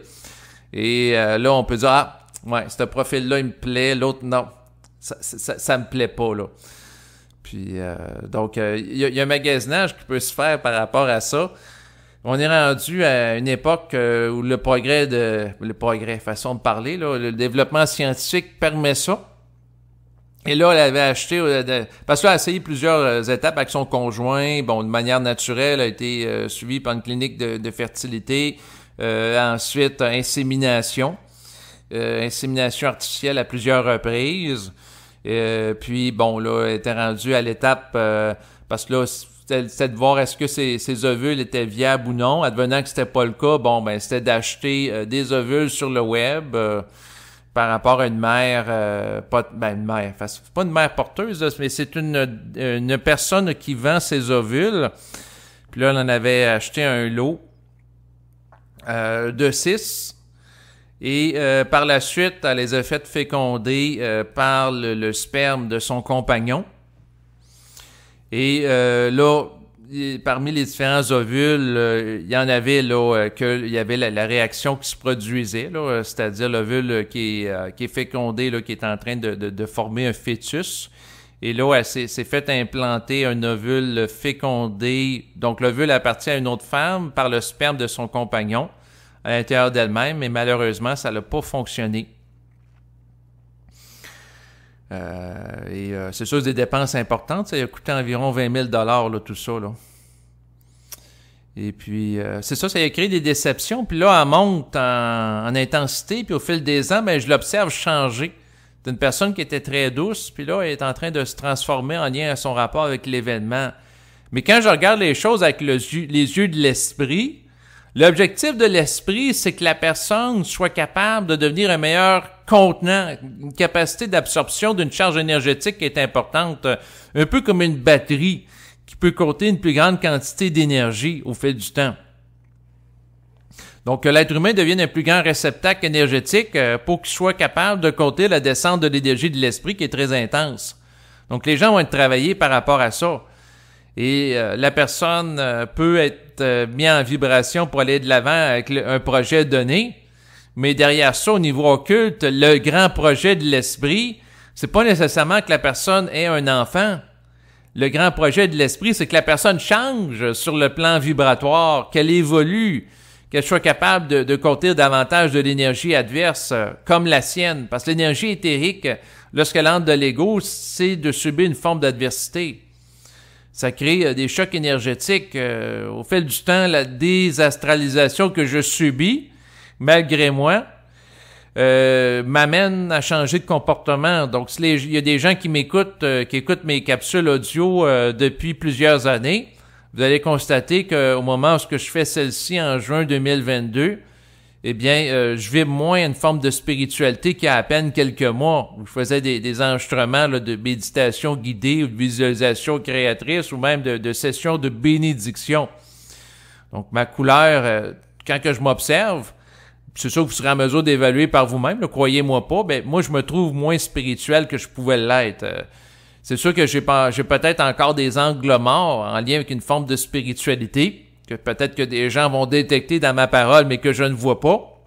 Et là, on peut dire, ouais, ce profil-là, il me plaît, l'autre, non. Ça me plaît pas, là. Puis, donc, il y a un magasinage qui peut se faire par rapport à ça. On est rendu à une époque où le progrès, façon de parler, là, le développement scientifique permet ça. Et là, elle avait acheté, parce qu'elle a essayé plusieurs étapes avec son conjoint, bon, de manière naturelle, elle a été suivie par une clinique de fertilité, ensuite insémination artificielle à plusieurs reprises, puis bon, là, elle était rendue à l'étape, parce que là, c'était de voir est-ce que ces ovules étaient viables ou non. Advenant que c'était pas le cas, bon, ben c'était d'acheter des ovules sur le web, par rapport à une mère, une mère, enfin, c'est pas une mère porteuse, là, mais c'est une personne qui vend ses ovules. Puis là, elle en avait acheté un lot de 6. Et par la suite, elle les a fait féconder par le sperme de son compagnon. Et là, parmi les différents ovules, il y en avait là il y avait la réaction qui se produisait, là, c'est-à-dire l'ovule qui est fécondé, là, qui est en train de former un fœtus. Et là, elle s'est fait implanter un ovule fécondé. Donc, l'ovule appartient à une autre femme par le sperme de son compagnon à l'intérieur d'elle-même, mais malheureusement, ça n'a pas fonctionné. C'est sûr, c'est des dépenses importantes. Ça a coûté environ 20 000 $, là, tout ça, là. Et puis, c'est ça, ça a créé des déceptions. Puis là, elle monte en intensité. Puis au fil des ans, ben, je l'observe changer. D'une personne qui était très douce, puis là, elle est en train de se transformer en lien à son rapport avec l'événement. Mais quand je regarde les choses avec les yeux de l'esprit, l'objectif de l'esprit, c'est que la personne soit capable de devenir un meilleur contenant, une capacité d'absorption d'une charge énergétique qui est importante, un peu comme une batterie qui peut compter une plus grande quantité d'énergie au fil du temps. Donc, que l'être humain devienne un plus grand réceptacle énergétique pour qu'il soit capable de compter la descente de l'énergie de l'esprit qui est très intense. Donc, les gens vont être travaillés par rapport à ça. Et la personne peut être mise en vibration pour aller de l'avant avec un projet donné, mais derrière ça, au niveau occulte, le grand projet de l'esprit, c'est pas nécessairement que la personne ait un enfant. Le grand projet de l'esprit, c'est que la personne change sur le plan vibratoire, qu'elle évolue, qu'elle soit capable de contenir davantage de l'énergie adverse comme la sienne. Parce que l'énergie éthérique, lorsqu'elle entre de l'ego, c'est de subir une forme d'adversité. Ça crée des chocs énergétiques. Au fil du temps, la désastralisation que je subis, malgré moi, m'amène à changer de comportement. Donc, il y a des gens qui m'écoutent, qui écoutent mes capsules audio depuis plusieurs années, vous allez constater qu'au moment où je fais celle-ci en juin 2022, eh bien, je vis moins une forme de spiritualité qu'il y a à peine quelques mois, où je faisais des enregistrements là, de méditation guidée ou de visualisation créatrice ou même de sessions de bénédiction. Donc, ma couleur, quand que je m'observe, c'est sûr que vous serez en mesure d'évaluer par vous-même, croyez-moi pas, ben moi, je me trouve moins spirituel que je pouvais l'être. C'est sûr que j'ai peut-être encore des angles morts en lien avec une forme de spiritualité, que peut-être que des gens vont détecter dans ma parole, mais que je ne vois pas.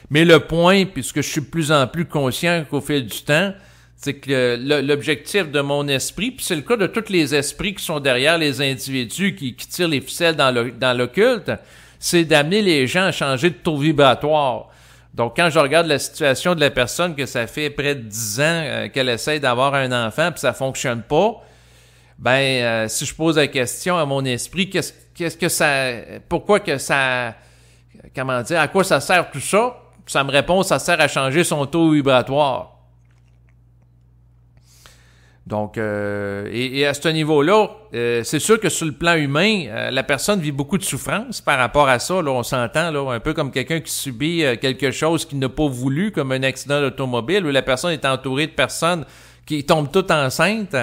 Mais le point, puisque je suis de plus en plus conscient qu'au fil du temps, c'est que l'objectif de mon esprit, puis c'est le cas de tous les esprits qui sont derrière les individus qui tirent les ficelles dans l'occulte, c'est d'amener les gens à changer de taux vibratoire. Donc, quand je regarde la situation de la personne, que ça fait près de 10 ans qu'elle essaie d'avoir un enfant, puis ça fonctionne pas, ben, si je pose la question à mon esprit, qu'est-ce que ça, pourquoi que ça, comment dire, à quoi ça sert tout ça? Ça me répond, ça sert à changer son taux vibratoire. Donc, et à ce niveau-là, c'est sûr que sur le plan humain, la personne vit beaucoup de souffrance par rapport à ça. Là, on s'entend, là, un peu comme quelqu'un qui subit quelque chose qu'il n'a pas voulu, comme un accident d'automobile, où la personne est entourée de personnes qui tombent toutes enceintes.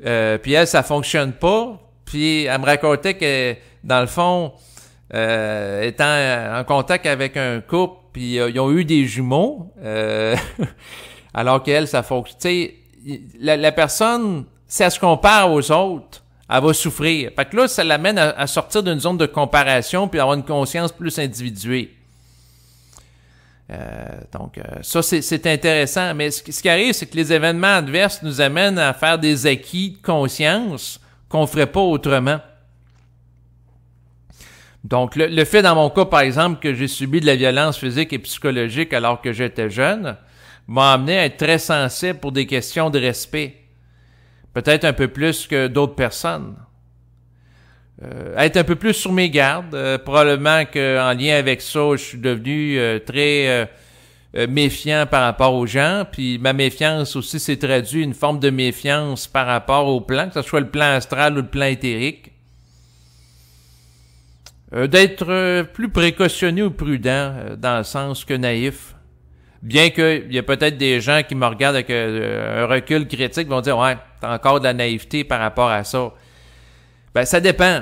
Puis elle, ça fonctionne pas. Puis elle me racontait que, dans le fond, étant en contact avec un couple, puis ils ont eu des jumeaux, alors qu'elle, ça fonctionne. Tu sais, la personne, si elle se compare aux autres, elle va souffrir. Fait que là, ça l'amène à sortir d'une zone de comparaison puis à avoir une conscience plus individuée. Donc, ça, c'est intéressant. Mais ce qui arrive, c'est que les événements adverses nous amènent à faire des acquis de conscience qu'on ne ferait pas autrement. Donc, le fait dans mon cas, par exemple, que j'ai subi de la violence physique et psychologique alors que j'étais jeune, m'a amené à être très sensible pour des questions de respect. Peut-être un peu plus que d'autres personnes. Être un peu plus sur mes gardes. Probablement qu'en lien avec ça, je suis devenu très méfiant par rapport aux gens. Puis ma méfiance aussi s'est traduite une forme de méfiance par rapport au plan, que ce soit le plan astral ou le plan éthérique. D'être plus précautionneux ou prudent dans le sens que naïf. Bien qu'il y a peut-être des gens qui me regardent avec un recul critique vont dire « Ouais, t'as encore de la naïveté par rapport à ça. » Ben, ça dépend.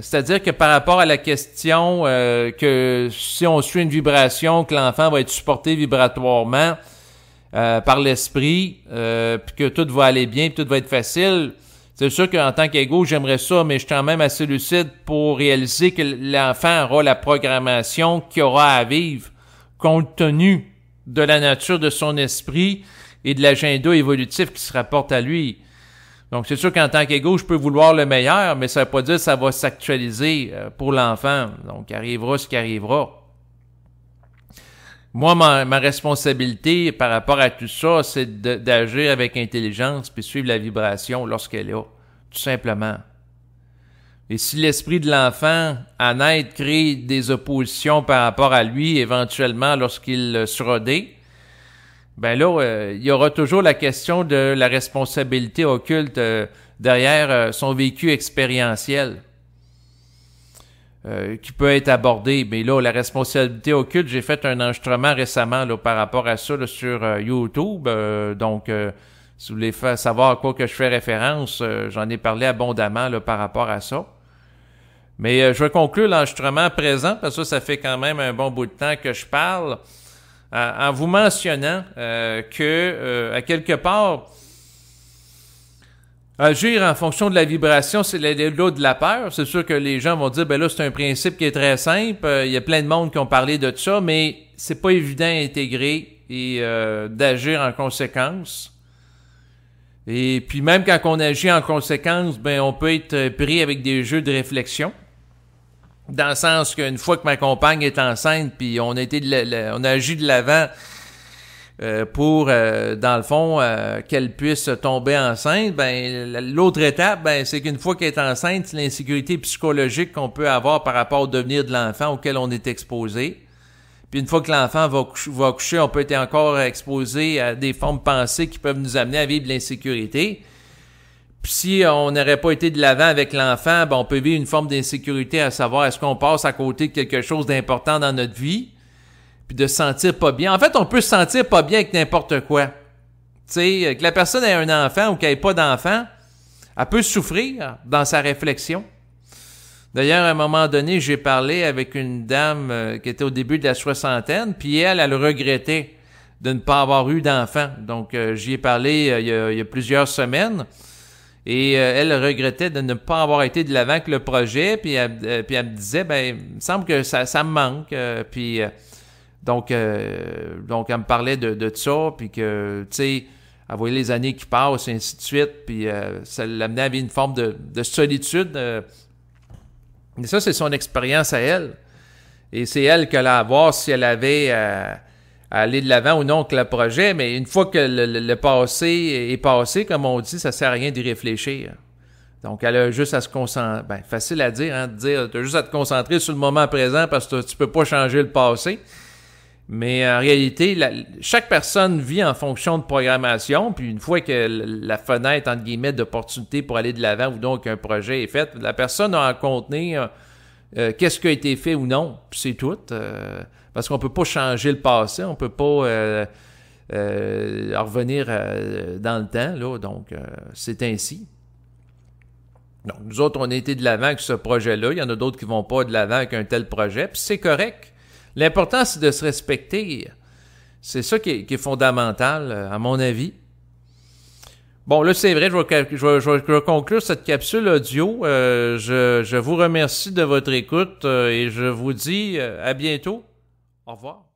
C'est-à-dire que par rapport à la question que si on suit une vibration, que l'enfant va être supporté vibratoirement par l'esprit, puis que tout va aller bien, puis tout va être facile, c'est sûr qu'en tant qu'ego, j'aimerais ça, mais je suis quand même assez lucide pour réaliser que l'enfant aura la programmation qu'il aura à vivre compte tenu de la nature de son esprit et de l'agenda évolutif qui se rapporte à lui. Donc, c'est sûr qu'en tant qu'ego, je peux vouloir le meilleur, mais ça ne veut pas dire que ça va s'actualiser pour l'enfant. Donc, arrivera ce qui arrivera. Moi, ma responsabilité par rapport à tout ça, c'est d'agir avec intelligence puis suivre la vibration lorsqu'elle est là, tout simplement. Et si l'esprit de l'enfant, à naître, crée des oppositions par rapport à lui, éventuellement, lorsqu'il sera né, ben là, il y aura toujours la question de la responsabilité occulte derrière son vécu expérientiel qui peut être abordée. Mais là, la responsabilité occulte, j'ai fait un enregistrement récemment là, par rapport à ça là, sur YouTube. Donc, si vous voulez savoir à quoi que je fais référence, j'en ai parlé abondamment là, par rapport à ça. Mais je vais conclure l'enregistrement présent, parce que ça fait quand même un bon bout de temps que je parle, en vous mentionnant que, à quelque part, agir en fonction de la vibration, c'est l'au-delà de la peur. C'est sûr que les gens vont dire, ben là, c'est un principe qui est très simple. Il y a plein de monde qui ont parlé de ça, mais c'est pas évident à intégrer et d'agir en conséquence. Et puis même quand on agit en conséquence, ben on peut être pris avec des jeux de réflexion. Dans le sens qu'une fois que ma compagne est enceinte, puis on a agi de l'avant pour, dans le fond, qu'elle puisse tomber enceinte, ben l'autre étape, ben c'est qu'une fois qu'elle est enceinte, c'est l'insécurité psychologique qu'on peut avoir par rapport au devenir de l'enfant auquel on est exposé. Puis une fois que l'enfant va accoucher, on peut être encore exposé à des formes pensées qui peuvent nous amener à vivre de l'insécurité. Puis si on n'aurait pas été de l'avant avec l'enfant, ben on peut vivre une forme d'insécurité à savoir est-ce qu'on passe à côté de quelque chose d'important dans notre vie, puis de se sentir pas bien. En fait, on peut se sentir pas bien avec n'importe quoi. Tu sais, que la personne ait un enfant ou qu'elle n'ait pas d'enfant, elle peut souffrir dans sa réflexion. D'ailleurs, à un moment donné, j'ai parlé avec une dame qui était au début de la soixantaine, puis elle regrettait de ne pas avoir eu d'enfant. Donc, j'y ai parlé il y a plusieurs semaines. Et elle regrettait de ne pas avoir été de l'avant avec le projet, puis elle me disait, ben, il me semble que ça me manque. Donc, elle me parlait de ça, puis que, tu sais, elle voyait les années qui passent, et ainsi de suite, puis ça l'amenait à vivre une forme de solitude. Et ça, c'est son expérience à elle. Et c'est elle qu'elle a à voir si elle avait à aller de l'avant ou non avec le projet, mais une fois que le passé est passé, comme on dit, ça sert à rien d'y réfléchir. Donc, elle a juste à se concentrer. Ben, facile à dire, hein, de dire, t'as juste à te concentrer sur le moment présent parce que tu peux pas changer le passé. Mais en réalité, chaque personne vit en fonction de programmation, puis une fois que la fenêtre, entre guillemets, d'opportunité pour aller de l'avant ou donc un projet est faite, la personne a à contenir qu'est-ce qui a été fait ou non, puis c'est tout. Parce qu'on peut pas changer le passé, on peut pas revenir dans le temps, là, donc c'est ainsi. Donc, nous autres, on a été de l'avant avec ce projet-là, il y en a d'autres qui vont pas de l'avant avec un tel projet, puis c'est correct. L'important, c'est de se respecter. C'est ça qui est fondamental, à mon avis. Bon, là, c'est vrai, je vais conclure cette capsule audio. Je vous remercie de votre écoute et je vous dis à bientôt. Au revoir.